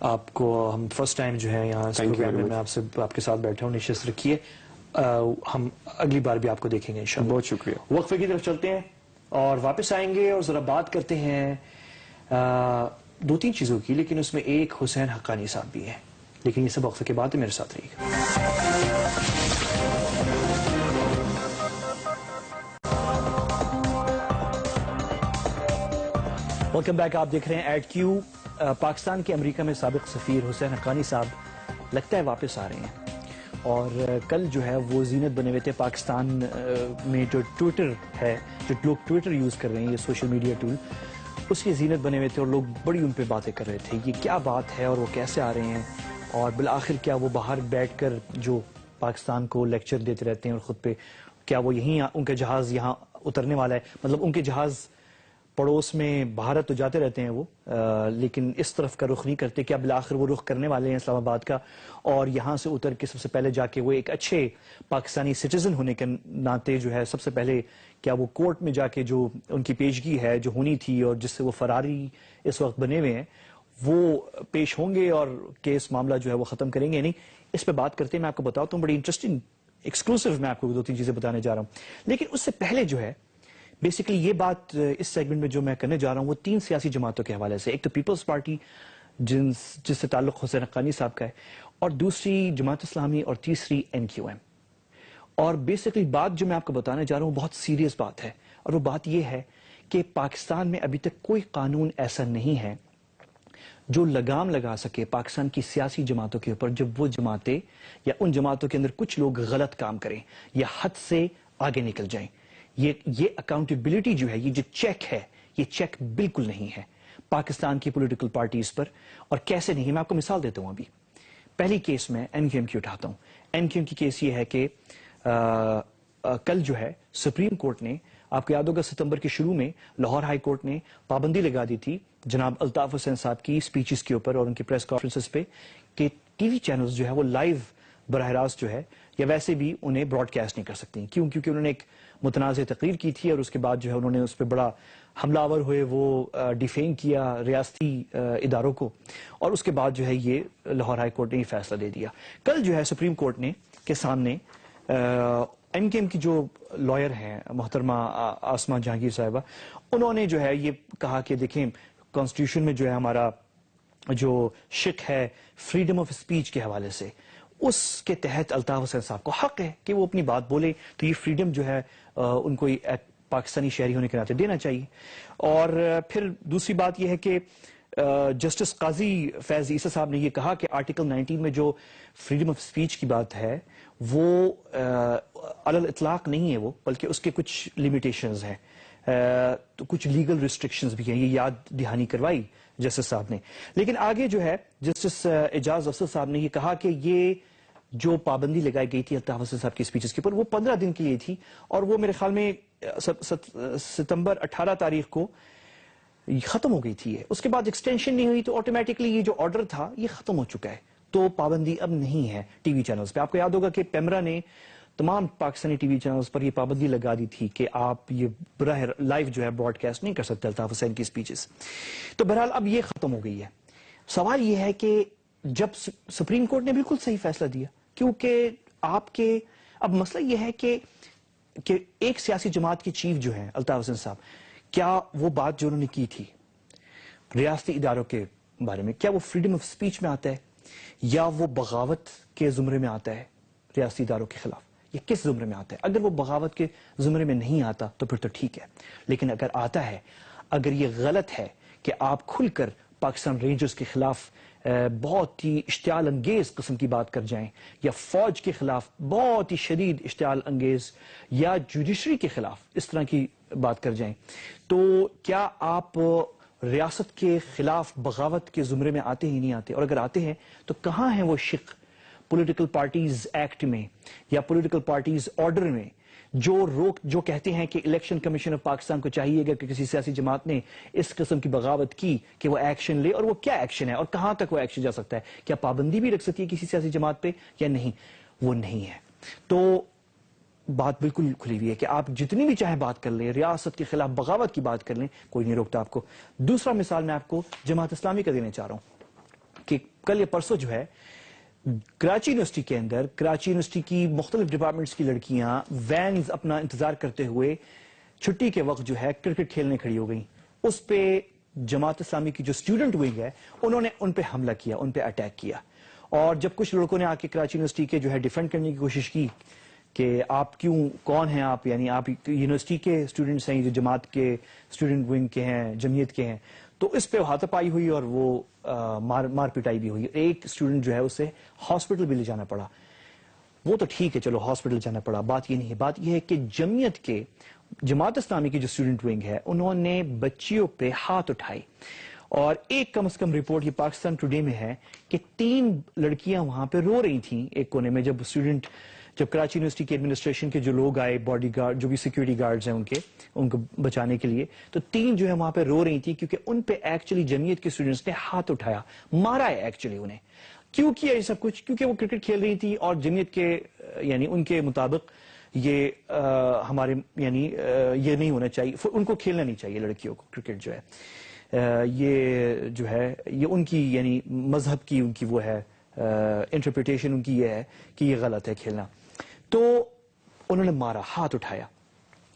آپ کو ہم فرسٹ ٹائم جو ہے یہاں پروگرام میں آپ کے ساتھ بیٹھا ہوں. نشست رکھیے. ہم اگلی بار بھی آپ کو دیکھیں گے انشاءاللہ. بہت شکریہ. وقفے کی طرف چلتے ہیں اور واپس آئیں گے اور ذرا بات کرتے ہیں 2-3 چیزوں کی، لیکن اس میں ایک حسین حقانی صاحب بھی ہیں. لیکن یہ سب وقفے کے بعد میرے ساتھ رہیے گا. Welcome back. آپ دیکھ رہے ہیں ایڈ کیو. پاکستان کے امریکہ میں سابق سفیر حسین حقانی صاحب لگتا ہے واپس آ رہے ہیں، اور کل جو ہے وہ زینت بنے ہوئے تھے. پاکستان میں جو ٹویٹر ہے، جو لوگ ٹویٹر یوز کر رہے ہیں، یہ سوشل میڈیا ٹول، اس کی زینت بنے ہوئے تھے اور لوگ بڑی ان پہ باتیں کر رہے تھے. یہ کیا بات ہے اور وہ کیسے آ رہے ہیں، اور بالآخر کیا وہ باہر بیٹھ کر جو پاکستان کو لیکچر دیتے رہتے ہیں اور خود پہ کیا وہ یہیں ان کا جہاز یہاں اترنے والا ہے؟ مطلب ان کے جہاز پڑوس میں بھارت تو جاتے رہتے ہیں وہ، لیکن اس طرف کا رخ نہیں کرتے. کیا بالآخر وہ رخ کرنے والے ہیں اسلام آباد کا، اور یہاں سے اتر کے سب سے پہلے جا کے وہ ایک اچھے پاکستانی سٹیزن ہونے کے ناطے جو ہے سب سے پہلے کیا وہ کورٹ میں جا کے جو ان کی پیشگی ہے جو ہونی تھی اور جس سے وہ فراری اس وقت بنے ہوئے ہیں، وہ پیش ہوں گے اور کیس معاملہ جو ہے وہ ختم کریں گے؟ نہیں، اس پہ بات کرتے ہیں. میں آپ کو بتاتا ہوں بڑی انٹرسٹنگ ایکسکلوسیو میں آپ کو 2-3 چیزیں بتانے جا رہا ہوں. لیکن اس سے پہلے جو ہے بیسیکلی یہ بات اس سیگمنٹ میں جو میں کرنے جا رہا ہوں وہ 3 سیاسی جماعتوں کے حوالے سے. ایک تو پیپلز پارٹی جس سے تعلق حسین حقانی صاحب کا ہے، اور دوسری جماعت اسلامی، اور تیسری NQM. اور بیسکلی بات جو میں آپ کو بتانے جا رہا ہوں بہت سیریس بات ہے، اور وہ بات یہ ہے کہ پاکستان میں ابھی تک کوئی قانون ایسا نہیں ہے جو لگام لگا سکے پاکستان کی سیاسی جماعتوں کے اوپر جب وہ جماعتیں یا ان جماعتوں کے اندر کچھ لوگ غلط کام کریں یا حد سے آگے نکل جائیں۔ یہ اکاؤنٹیبلٹی جو ہے، یہ جو چیک ہے، یہ چیک بالکل نہیں ہے پاکستان کی پولیٹیکل پارٹیز پر۔ اور کیسے نہیں، میں آپ کو مثال دیتا ہوں۔ ابھی پہلی کیس میں این کیو ایم کی اٹھاتا ہوں۔ این کیو ایم کی کیس یہ ہے کہ کل جو ہے سپریم کورٹ نے، آپ کو یاد ہوگا ستمبر کے شروع میں لاہور ہائی کورٹ نے پابندی لگا دی تھی جناب الطاف حسین صاحب کی سپیچز کے اوپر اور ان کی پریس کانفرنسز پہ کہ ٹی وی چینلز جو ہے وہ لائیو براہ راست جو ہے یا ویسے بھی انہیں براڈ کاسٹ نہیں کر سکتی۔ کیوں؟ کیونکہ انہوں نے ایک متنازع تقریر کی تھی اور اس کے بعد جو ہے انہوں نے اس پہ بڑا حملہ آور ہوئے، وہ ڈیفیم کیا ریاستی اداروں کو، اور اس کے بعد جو ہے یہ لاہور ہائی کورٹ نے یہ فیصلہ دے دیا۔ کل جو ہے سپریم کورٹ نے کے سامنے این کے ایم کی جو لائر ہیں محترمہ آسمہ جہانگیر صاحبہ، انہوں نے جو ہے یہ کہا کہ دیکھیں کانسٹیٹیوشن میں جو ہے ہمارا جو شق ہے فریڈم آف اسپیچ کے حوالے سے، اس کے تحت الطاف حسین صاحب کو حق ہے کہ وہ اپنی بات بولے، تو یہ فریڈم جو ہے ان کو پاکستانی شہری ہونے کے ناطے دینا چاہیے۔ اور پھر دوسری بات یہ ہے کہ جسٹس قاضی فیض عیسیٰ صاحب نے یہ کہا کہ آرٹیکل 19 میں جو فریڈم آف اسپیچ کی بات ہے وہ علی الاطلاق نہیں ہے، وہ بلکہ اس کے کچھ لیمیٹیشنز ہیں، تو کچھ لیگل ریسٹرکشنز بھی ہیں، یہ یاد دہانی کروائی جسٹس صاحب نے۔ لیکن آگے جو ہے جسٹس اعجاز افضل صاحب نے یہ کہا کہ یہ جو پابندی لگائی گئی تھی الطاف حسین صاحب کی سپیچز کے اوپر وہ 15 دن کے لیے تھی، اور وہ میرے خیال میں ستمبر 18 تاریخ کو ختم ہو گئی تھی۔ اس کے بعد ایکسٹینشن نہیں ہوئی، تو آٹومیٹکلی یہ جو آرڈر تھا یہ ختم ہو چکا ہے، تو پابندی اب نہیں ہے ٹی وی چینلز پہ۔ آپ کو یاد ہوگا کہ پیمرا نے تمام پاکستانی ٹی وی چینلز پر یہ پابندی لگا دی تھی کہ آپ یہ براہ لائیو جو ہے براڈ کاسٹ نہیں کر سکتے الطاف حسین کی سپیچز۔ تو بہرحال اب یہ ختم ہو گئی ہے۔ سوال یہ ہے کہ جب سپریم کورٹ نے بالکل صحیح فیصلہ دیا، کیونکہ آپ کے اب مسئلہ یہ ہے کہ ایک سیاسی جماعت کی چیف جو ہیں الطاف حسین صاحب، کیا وہ بات جو انہوں نے کی تھی ریاستی اداروں کے بارے میں، کیا وہ فریڈم آف اسپیچ میں آتا ہے یا وہ بغاوت کے زمرے میں آتا ہے ریاستی اداروں کے خلاف؟ یہ کس زمرے میں آتا ہے؟ اگر وہ بغاوت کے زمرے میں نہیں آتا تو پھر تو ٹھیک ہے، لیکن اگر آتا ہے، اگر یہ غلط ہے کہ آپ کھل کر پاکستان رینجرز کے خلاف بہت ہی اشتعال انگیز قسم کی بات کر جائیں، یا فوج کے خلاف بہت ہی شدید اشتعال انگیز، یا جوڈیشری کے خلاف اس طرح کی بات کر جائیں، تو کیا آپ ریاست کے خلاف بغاوت کے زمرے میں آتے ہی نہیں آتے؟ اور اگر آتے ہیں تو کہاں ہیں وہ شق پولیٹیکل پارٹیز ایکٹ میں یا پولیٹیکل پارٹیز آرڈر میں جو کہتے ہیں کہ الیکشن کمیشن آف پاکستان کو چاہیے گا کہ کسی سیاسی جماعت نے اس قسم کی بغاوت کی کہ وہ ایکشن لے، اور وہ کیا ایکشن ہے اور کہاں تک وہ ایکشن جا سکتا ہے؟ کیا پابندی بھی رکھ سکتی ہے کسی سیاسی جماعت پہ یا نہیں؟ وہ نہیں ہے۔ تو بات بالکل کھلی ہوئی ہے کہ آپ جتنی بھی چاہیں بات کر لیں، ریاست کے خلاف بغاوت کی بات کر لیں، کوئی نہیں روکتا آپ کو۔ دوسرا مثال میں آپ کو جماعت اسلامی کا دینا چاہ رہا ہوں کہ کل یا پرسوں جو ہے کراچی یونیورسٹی کے اندر، کراچی یونیورسٹی کی مختلف ڈپارٹمنٹس کی لڑکیاں وینز اپنا انتظار کرتے ہوئے چھٹی کے وقت جو ہے کرکٹ کھیلنے کھڑی ہو گئیں۔ اس پہ جماعت اسلامی کی جو اسٹوڈنٹ ونگ ہے انہوں نے ان پہ حملہ کیا، ان پہ اٹیک کیا، اور جب کچھ لڑکوں نے آ کے کراچی یونیورسٹی کے جو ہے ڈیفینڈ کرنے کی کوشش کی کہ آپ کیوں، کون ہیں آپ، یعنی آپ یونیورسٹی کے اسٹوڈنٹس ہیں جو جماعت کے اسٹوڈنٹ ونگ کے ہیں، جمعیت کے ہیں، تو اس پہ ہاتھا پائی ہوئی اور وہ مار پٹائی بھی ہوئی۔ ایک اسٹوڈنٹ جو ہے اسے ہاسپٹل بھی لے جانا پڑا۔ وہ تو ٹھیک ہے، چلو ہاسپٹل جانا پڑا، بات یہ نہیں ہے۔ بات یہ ہے کہ جماعت اسلامی کی جو اسٹوڈنٹ ونگ ہے انہوں نے بچیوں پہ ہاتھ اٹھائے، اور ایک کم از کم رپورٹ یہ پاکستان ٹوڈے میں ہے کہ 3 لڑکیاں وہاں پہ رو رہی تھیں ایک کونے میں، جب کراچی یونیورسٹی کے ایڈمنسٹریشن کے جو لوگ آئے، باڈی گارڈ جو بھی سیکیورٹی گارڈز ہیں ان کو بچانے کے لیے، تو 3 جو ہے وہاں پہ رو رہی تھی کیونکہ ان پہ ایکچولی جمعیت کے اسٹوڈنٹس نے ہاتھ اٹھایا، مارا ہے ایکچولی انہیں۔ کیوں کیا یہ سب کچھ؟ کیونکہ وہ کرکٹ کھیل رہی تھی، اور جمعیت کے یعنی ان کے مطابق یہ ہمارے یعنی یہ نہیں ہونا چاہیے، ان کو کھیلنا نہیں چاہیے لڑکیوں کو کرکٹ جو ہے، یہ جو ہے یہ ان کی یعنی مذہب کی ان کی وہ ہے انٹرپریٹیشن ان کی یہ ہے کہ یہ غلط ہے کھیلنا۔ تو انہوں نے مارا، ہاتھ اٹھایا۔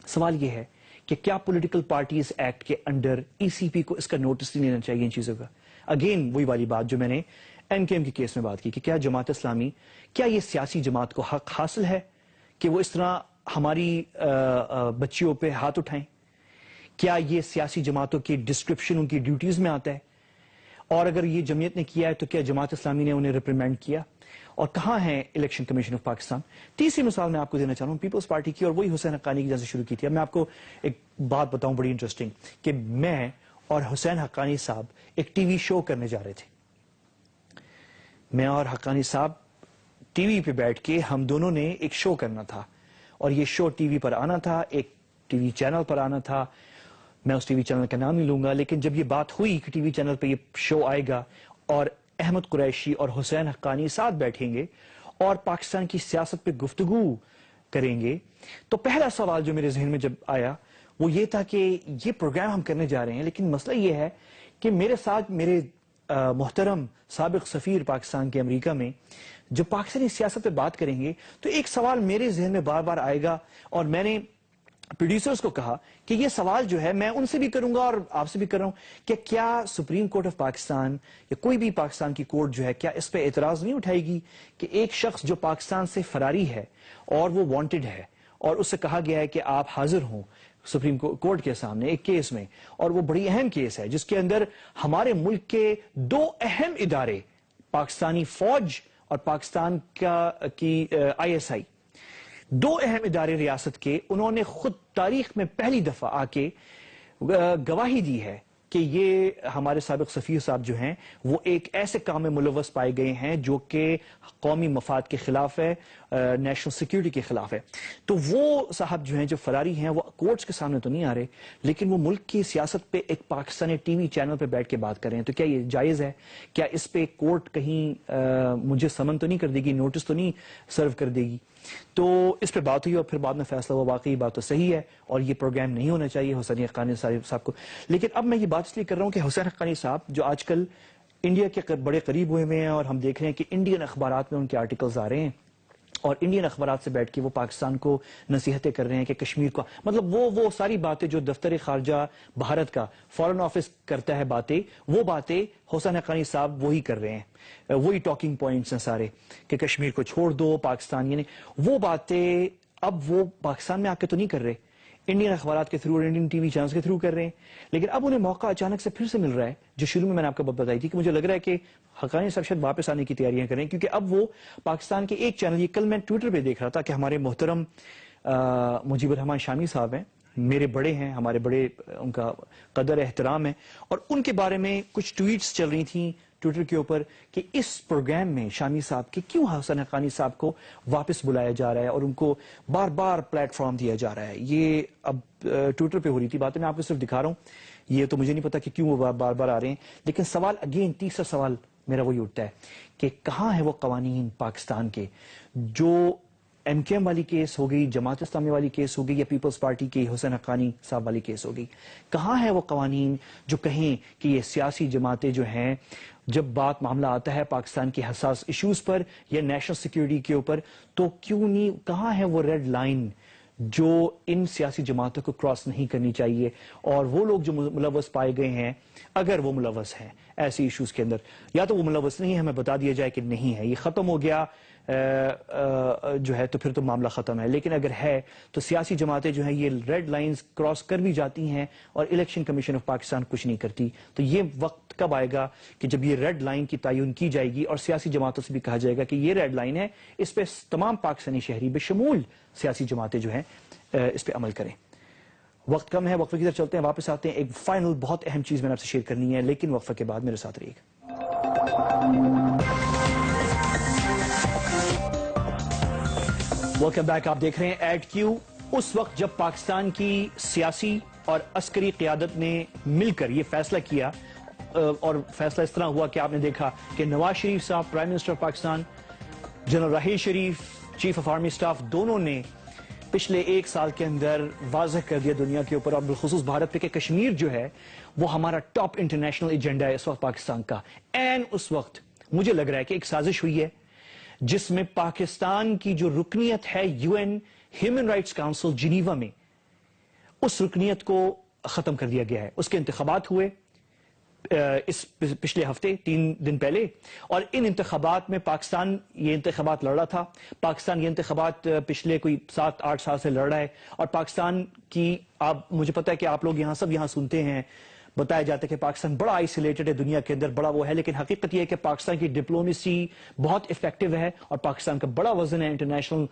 سوال یہ ہے کہ کیا پولیٹیکل پارٹیز ایکٹ کے انڈر ای سی پی کو اس کا نوٹس نہیں لینا چاہیے ان چیزوں کا؟ اگین وہی والی بات جو میں نے این کے ایم کی کیس میں بات کی کہ کیا جماعت اسلامی، کیا یہ سیاسی جماعت کو حق حاصل ہے کہ وہ اس طرح ہماری بچیوں پہ ہاتھ اٹھائیں؟ کیا یہ سیاسی جماعتوں کی ڈسکرپشن ان کی ڈیوٹیز میں آتا ہے؟ اور اگر یہ جمعیت نے کیا ہے تو کیا جماعت اسلامی نے انہیں ریپریمینڈ کیا؟ اور کہاں ہے الیکشن کمیشن آف پاکستان؟ تیسری مثال میں آپ کو دینا چاہ رہا ہوں پیپلز پارٹی کی، اور وہی حسین حقانی کی جیسے شروع کی تھی. اب میں آپ کو ایک بات بتاؤں بڑی انٹرسٹنگ، کہ میں اور حسین حقانی صاحب ایک ٹی وی شو کرنے جا رہے تھے. میں اور حقانی صاحب ٹی وی پہ بیٹھ کے ہم دونوں نے ایک شو کرنا تھا، اور یہ شو ٹی وی پر آنا تھا، ایک ٹی وی چینل پر آنا تھا. میں اس ٹی وی چینل کا نام نہیں لوں گا، لیکن جب یہ بات ہوئی کہ ٹی وی چینل پہ یہ شو آئے گا اور احمد قریشی اور حسین حقانی ساتھ بیٹھیں گے اور پاکستان کی سیاست پہ گفتگو کریں گے، تو پہلا سوال جو میرے ذہن میں جب آیا وہ یہ تھا کہ یہ پروگرام ہم کرنے جا رہے ہیں، لیکن مسئلہ یہ ہے کہ میرے ساتھ میرے محترم سابق سفیر پاکستان کے امریکہ میں جو پاکستانی سیاست پہ بات کریں گے، تو ایک سوال میرے ذہن میں بار بار آئے گا. اور میں نے پروڈیوسرز کو کہا کہ یہ سوال جو ہے میں ان سے بھی کروں گا اور آپ سے بھی کر رہا ہوں کہ کیا سپریم کورٹ آف پاکستان یا کوئی بھی پاکستان کی کورٹ جو ہے کیا اس پہ اعتراض نہیں اٹھائے گی کہ ایک شخص جو پاکستان سے فراری ہے اور وہ وانٹڈ ہے اور اس سے کہا گیا ہے کہ آپ حاضر ہوں سپریم کورٹ کے سامنے ایک کیس میں، اور وہ بڑی اہم کیس ہے جس کے اندر ہمارے ملک کے دو اہم ادارے، پاکستانی فوج اور پاکستان کی ISI، دو اہم ادارے ریاست کے، انہوں نے خود تاریخ میں پہلی دفعہ آ کے گواہی دی ہے کہ یہ ہمارے سابق سفیر صاحب جو ہیں وہ ایک ایسے کام میں ملوث پائے گئے ہیں جو کہ قومی مفاد کے خلاف ہے، نیشنل سیکیورٹی کے خلاف ہے. تو وہ صاحب جو ہیں جو فراری ہیں وہ کورٹس کے سامنے تو نہیں آ رہے، لیکن وہ ملک کی سیاست پہ ایک پاکستانی ٹی وی چینل پہ بیٹھ کے بات کر رہے ہیں. تو کیا یہ جائز ہے؟ کیا اس پہ کورٹ کہیں مجھے سمن تو نہیں کر دے گی، نوٹس تو نہیں سرو کر دے گی؟ تو اس پہ بات ہوئی اور پھر بعد میں فیصلہ ہوا واقعی بات تو صحیح ہے اور یہ پروگرام نہیں ہونا چاہیے حسین حقانی صاحب کو. لیکن اب میں یہ بات اس لیے کر رہا ہوں کہ حسین حقانی صاحب جو آج کل انڈیا کے بڑے قریب ہوئے ہیں اور ہم دیکھ رہے ہیں کہ انڈین اخبارات میں ان کے آرٹیکلز آ رہے ہیں اور انڈین اخبارات سے بیٹھ کے وہ پاکستان کو نصیحتیں کر رہے ہیں کہ کشمیر کو، مطلب وہ ساری باتیں جو دفتر خارجہ بھارت کا فارن آفس کرتا ہے باتیں، وہ باتیں حسین حقانی صاحب وہی کر رہے ہیں، وہی ٹاکنگ پوائنٹس ہیں سارے کہ کشمیر کو چھوڑ دو پاکستان، یعنی وہ باتیں اب وہ پاکستان میں آ کے تو نہیں کر رہے، انڈین اخبارات کے تھرو اور انڈین ٹی وی چینلز کے تھرو کر رہے ہیں. لیکن اب انہیں موقع اچانک سے پھر سے مل رہا ہے جو شروع میں نے آپ کو بتائی تھی کہ مجھے لگ رہا ہے کہ حقانی صاحب شاید واپس آنے کی تیاریاں کریں، کیونکہ اب وہ پاکستان کے ایک چینل، یہ کل میں ٹویٹر پہ دیکھ رہا تھا کہ ہمارے محترم مجیب الرحمان شامی صاحب ہیں، میرے بڑے ہیں، ہمارے بڑے، ان کا قدر احترام ہے، اور ان کے بارے میں کچھ ٹویٹس چل رہی تھیں ٹویٹر کے اوپر کہ اس پروگرام میں شامی صاحب کے کیوں حسین حقانی صاحب کو واپس بلایا جا رہا ہے اور ان کو بار بار پلیٹ فارم دیا جا رہا ہے. یہ اب ٹویٹر پہ ہو رہی تھی باتیں، میں آپ کو صرف دکھا رہا ہوں، یہ تو مجھے نہیں پتا کہ کیوں وہ بار بار آ رہے ہیں. لیکن سوال اگین، تیسرا سوال میرا وہی اٹھتا ہے کہ کہاں ہے وہ قوانین پاکستان کے جو ایم کیو ایم والی کیس ہو گئی، جماعت اسلامی والی کیس ہو گئی، یا پیپلز پارٹی کی حسین حقانی صاحب والی کیس ہو گئی، کہاں ہے وہ قوانین جو کہیں کہ یہ سیاسی جماعتیں جو ہیں جب بات معاملہ آتا ہے پاکستان کے حساس ایشوز پر یا نیشنل سیکیورٹی کے اوپر تو کیوں نہیں، کہاں ہے وہ ریڈ لائن جو ان سیاسی جماعتوں کو کراس نہیں کرنی چاہیے، اور وہ لوگ جو ملوث پائے گئے ہیں اگر وہ ملوث ہیں ایسی ایشوز کے اندر، یا تو وہ ملوث نہیں ہے، ہمیں بتا دیا جائے کہ نہیں ہے، یہ ختم ہو گیا جو ہے تو پھر تو معاملہ ختم ہے. لیکن اگر ہے تو سیاسی جماعتیں جو ہیں یہ ریڈ لائنز کراس کر بھی جاتی ہیں اور الیکشن کمیشن آف پاکستان کچھ نہیں کرتی. تو یہ وقت کب آئے گا کہ جب یہ ریڈ لائن کی تعین کی جائے گی اور سیاسی جماعتوں سے بھی کہا جائے گا کہ یہ ریڈ لائن ہے، اس پہ تمام پاکستانی شہری بشمول سیاسی جماعتیں جو ہیں اس پہ عمل کریں. وقت کم ہے، وقفے کی طرف چلتے ہیں، واپس آتے ہیں. ایک فائنل بہت اہم چیز میں نے آپ سے شیئر کرنی ہے، لیکن وقفے کے بعد میرے ساتھ رہیے گا. ویلکم بیک، آپ دیکھ رہے ہیں ایڈ کیو. اس وقت جب پاکستان کی سیاسی اور عسکری قیادت نے مل کر یہ فیصلہ کیا، اور فیصلہ اس طرح ہوا کہ آپ نے دیکھا کہ نواز شریف صاحب prime minister of Pakistan, general Raheel Sharif chief of army staff, دونوں نے پچھلے ایک سال کے اندر واضح کر دیا دنیا کے اوپر اور بالخصوص بھارت پہ کہ کشمیر جو ہے وہ ہمارا ٹاپ انٹرنیشنل ایجنڈا ہے اس وقت پاکستان کا. اس وقت مجھے لگ رہا ہے کہ ایک سازش ہوئی ہے جس میں پاکستان کی جو رکنیت ہے UN human rights council Geneva میں، اس رکنیت کو ختم کر دیا گیا ہے. اس کے انتخابات ہوئے، اس پچھلے ہفتے 3 دن پہلے، اور ان انتخابات میں پاکستان یہ انتخابات لڑ رہا تھا. پاکستان یہ انتخابات پچھلے کوئی 7-8 سال سے لڑ رہا ہے، اور پاکستان کی مجھے پتا ہے کہ آپ لوگ سب یہاں سنتے ہیں، بتایا جاتا ہے کہ پاکستان بڑا آئسولیٹڈ ہے دنیا کے اندر، بڑا وہ ہے، لیکن حقیقت یہ ہے کہ پاکستان کی ڈپلومیسی بہت افیکٹو ہے، اور پاکستان کا بڑا وزن ہے انٹرنیشنل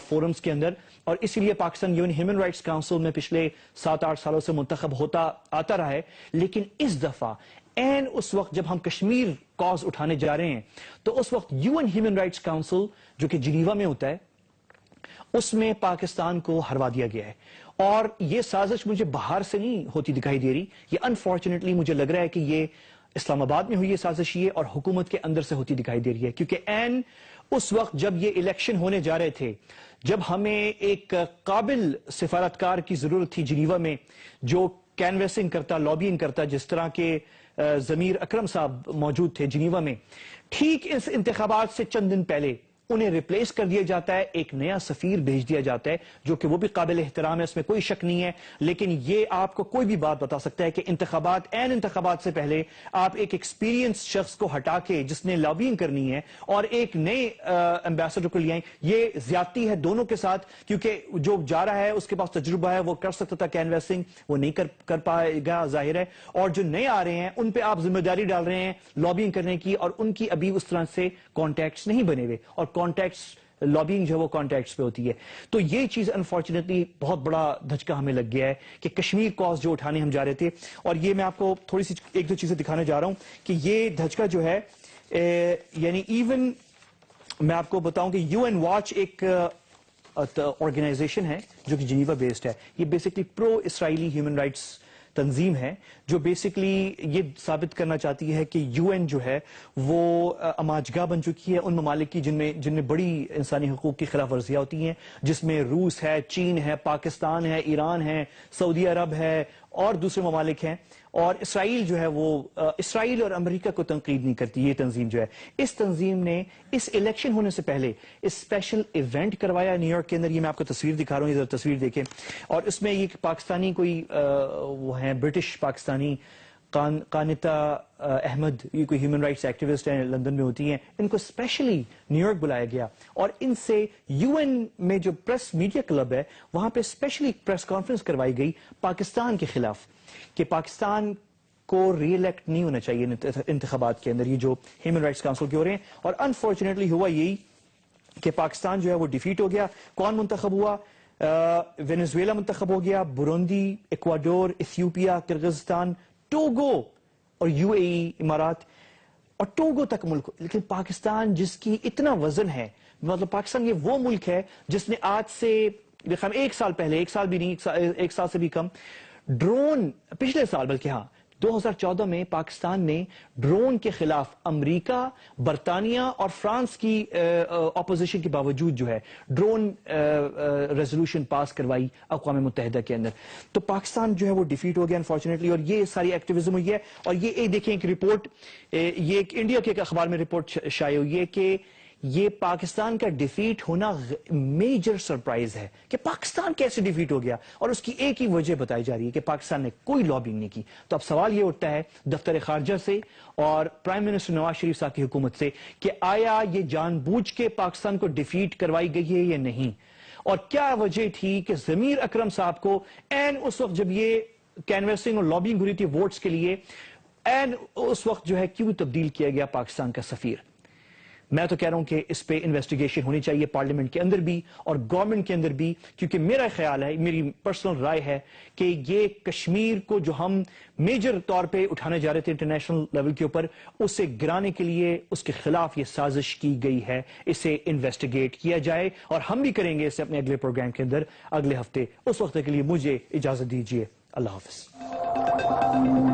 فورمز کے اندر. اور اسی لیے پاکستان یون ہیومن رائٹس کاؤنسل میں پچھلے 7-8 سالوں سے منتخب ہوتا آتا رہا ہے. لیکن اس دفعہ اس وقت جب ہم کشمیر کاز اٹھانے جا رہے ہیں، تو اس وقت یون ہیومن رائٹس کاؤنسل جو کہ جنیوا میں ہوتا ہے، اس میں پاکستان کو ہروا دیا گیا ہے. اور یہ سازش مجھے باہر سے نہیں ہوتی دکھائی دے رہی، یہ انفارچونیٹلی مجھے لگ رہا ہے کہ یہ اسلام آباد میں ہوئی یہ سازش، یہ اور حکومت کے اندر سے ہوتی دکھائی دے رہی ہے. کیونکہ اس وقت جب یہ الیکشن ہونے جا رہے تھے، جب ہمیں ایک قابل سفارتکار کی ضرورت تھی جنیوا میں جو کینویسنگ کرتا، لابینگ کرتا، جس طرح کے ضمیر اکرم صاحب موجود تھے جنیوا میں، ٹھیک اس انتخابات سے چند دن پہلے انہیں ریپلیس کر دیا جاتا ہے، ایک نیا سفیر بھیج دیا جاتا ہے جو کہ وہ بھی قابل احترام ہے، اس میں کوئی شک نہیں ہے. لیکن یہ آپ کو کوئی بھی بات بتا سکتا ہے کہ انتخابات سے پہلے آپ ایک ایکسپیرینس شخص کو ہٹا کے جس نے لابینگ کرنی ہے اور ایک نئے ایمبیسڈر کو لے آئیں، یہ زیادتی ہے دونوں کے ساتھ. کیونکہ جو جا رہا ہے اس کے پاس تجربہ ہے، وہ کر سکتا تھا کینویسنگ، وہ نہیں کر پائے گا ظاہر ہے. اور جو نئے آ رہے ہیں ان پہ آپ ذمہ داری ڈال رہے ہیں لابینگ کرنے کی، اور ان کی ابھی اس طرح سے کانٹیکٹس نہیں بنے ہوئے، اور کانٹیکٹس لابینگ جو ہے وہ کانٹیکٹس پہ ہوتی ہے. تو یہ چیز انفارچونیٹلی بہت بڑا دھچکا ہمیں لگ گیا ہے کہ کشمیر کاز جو اٹھانے ہم جا رہے تھے. اور یہ میں آپ کو تھوڑی سی 1-2 چیزیں دکھانے جا رہا ہوں کہ یہ دھچکا جو ہے، یعنی ایون میں آپ کو بتاؤں کہ یو این واچ ایک آرگنائزیشن ہے جو کہ جنیوا بیسڈ ہے. یہ بیسکلی پرو اسرائیلی ہیومن رائٹس تنظیم ہے جو بیسکلی یہ ثابت کرنا چاہتی ہے کہ یو این جو ہے وہ اماجگاہ بن چکی ہے ان ممالک کی جن میں بڑی انسانی حقوق کی خلاف ورزیاں ہوتی ہیں، جس میں روس ہے، چین ہے، پاکستان ہے، ایران ہے، سعودی عرب ہے اور دوسرے ممالک ہیں. اور اسرائیل جو ہے وہ اسرائیل اور امریکہ کو تنقید نہیں کرتی. یہ تنظیم جو ہے، اس تنظیم نے اس الیکشن ہونے سے پہلے اسپیشل ایونٹ کروایا نیو یارک کے اندر. یہ میں آپ کو تصویر دکھا رہا ہوں، یہ تصویر دیکھیں. اور اس میں یہ پاکستانی کوئی وہ ہیں برٹش پاکستانی قانتا احمد، یہ کوئی ہیومن رائٹس ایکٹیوسٹ ہیں، لندن میں ہوتی ہیں، ان کو اسپیشلی نیو یارک بلایا گیا اور ان سے یو این میں جو پریس میڈیا کلب ہے وہاں پہ اسپیشلی پریس کانفرنس کروائی گئی پاکستان کے خلاف کہ پاکستان کو ری الیکٹ نہیں ہونا چاہیے انتخابات کے اندر، یہ جو ہیومن رائٹس کاؤنسل کے ہو رہے ہیں. اور انفارچونیٹلی ہوا یہی کہ پاکستان جو ہے وہ ڈیفیٹ ہو گیا. کون منتخب ہوا؟ وینزویلا منتخب ہو گیا، بروندی، ایکواڈور، ایتھیوپیا، کرغزستان، ٹوگو اور یو اے ای امارات، اور ٹوگو تک ملک. لیکن پاکستان جس کی اتنا وزن ہے، مطلب پاکستان یہ وہ ملک ہے جس نے آج سے 1 سال پہلے، 1 سال بھی نہیں، 1 سال سے بھی کم، ڈرون، پچھلے سال بلکہ 2014 میں پاکستان نے ڈرون کے خلاف امریکہ، برطانیہ اور فرانس کی اپوزیشن کے باوجود جو ہے ڈرون ریزولوشن پاس کروائی اقوام متحدہ کے اندر. تو پاکستان جو ہے وہ ڈیفیٹ ہو گیا انفارچونیٹلی. اور یہ ساری ایکٹیویزم ہوئی ہے. اور یہ دیکھیں ایک رپورٹ، یہ ایک انڈیا کے ایک اخبار میں رپورٹ شائع ہوئی ہے کہ یہ پاکستان کا ڈیفیٹ ہونا میجر سرپرائز ہے کہ پاکستان کیسے ڈیفیٹ ہو گیا. اور اس کی ایک ہی وجہ بتائی جا رہی ہے کہ پاکستان نے کوئی لابنگ نہیں کی. تو اب سوال یہ اٹھتا ہے دفتر خارجہ سے اور پرائم منسٹر نواز شریف صاحب کی حکومت سے کہ آیا یہ جان بوجھ کے پاکستان کو ڈیفیٹ کروائی گئی ہے یا نہیں، اور کیا وجہ تھی کہ ضمیر اکرم صاحب کو اس وقت جب یہ کینویسنگ اور لابنگ ہو رہی تھی ووٹس کے لیے، اس وقت جو ہے کیوں تبدیل کیا گیا پاکستان کا سفیر. میں تو کہہ رہا ہوں کہ اس پہ انویسٹیگیشن ہونی چاہیے پارلیمنٹ کے اندر بھی اور گورنمنٹ کے اندر بھی، کیونکہ میرا خیال ہے، میری پرسنل رائے ہے کہ یہ کشمیر کو جو ہم میجر طور پہ اٹھانے جا رہے تھے انٹرنیشنل لیول کے اوپر، اسے گرانے کے لیے اس کے خلاف یہ سازش کی گئی ہے. اسے انویسٹیگیٹ کیا جائے اور ہم بھی کریں گے اسے اپنے اگلے پروگرام کے اندر اگلے ہفتے. اس وقت کے لیے مجھے اجازت دیجیے. اللہ حافظ.